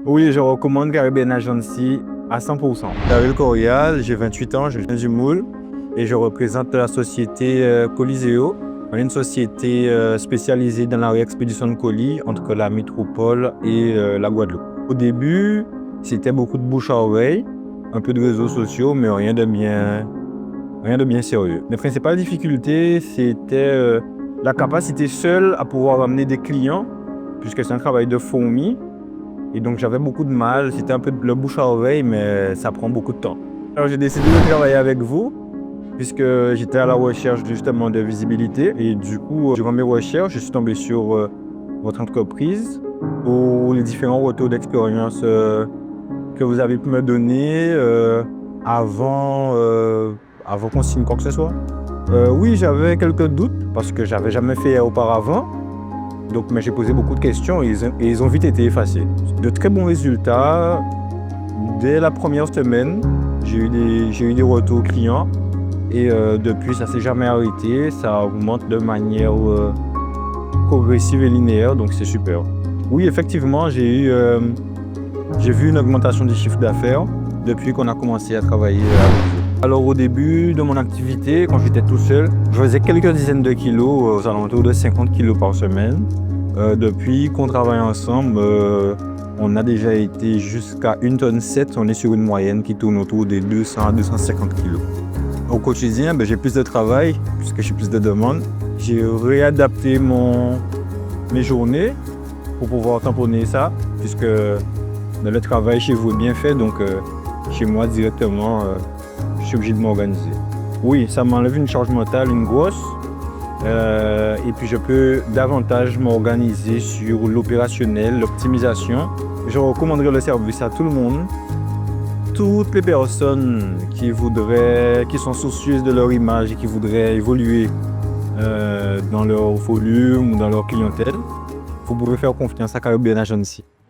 Oui, je recommande Caribbean Agency à 100%. Daryl Corial, j'ai 28 ans, je viens du Moule et je représente la société Coliseo. On est une société spécialisée dans la réexpédition de colis entre la métropole et la Guadeloupe. Au début, c'était beaucoup de bouche à oreille, un peu de réseaux sociaux, mais rien de bien sérieux. Les principales difficultés, c'était la capacité seule à pouvoir amener des clients, puisque c'est un travail de fourmi. Et donc j'avais beaucoup de mal, c'était un peu de le bouche à oreille, mais ça prend beaucoup de temps. Alors j'ai décidé de travailler avec vous, puisque j'étais à la recherche justement de visibilité. Et du coup, durant mes recherches, je suis tombé sur votre entreprise pour les différents retours d'expérience que vous avez pu me donner avant qu'on signe quoi que ce soit. Oui, j'avais quelques doutes, parce que j'avais jamais fait auparavant. Donc, mais j'ai posé beaucoup de questions et ils ont vite été effacés. De très bons résultats. Dès la première semaine, j'ai eu des retours clients et depuis, ça ne s'est jamais arrêté. Ça augmente de manière progressive et linéaire, donc c'est super. Oui, effectivement, j'ai vu une augmentation du chiffre d'affaires depuis qu'on a commencé à travailler avec vous. Alors au début de mon activité, quand j'étais tout seul, je faisais quelques dizaines de kilos, aux alentours de 50 kilos par semaine. Depuis qu'on travaille ensemble, on a déjà été jusqu'à 1,7 tonne. On est sur une moyenne qui tourne autour des 200 à 250 kilos. Au quotidien, j'ai plus de travail, puisque j'ai plus de demandes. J'ai réadapté mes journées pour pouvoir tamponner ça, puisque le travail chez vous est bien fait, donc chez moi directement, je suis obligé de m'organiser. Oui, ça m'enlève une charge mentale, une grosse. Et puis je peux davantage m'organiser sur l'opérationnel, l'optimisation. Je recommanderais le service à tout le monde. Toutes les personnes qui sont soucieuses de leur image et qui voudraient évoluer dans leur volume ou dans leur clientèle, vous pouvez faire confiance à Caribbean Agency.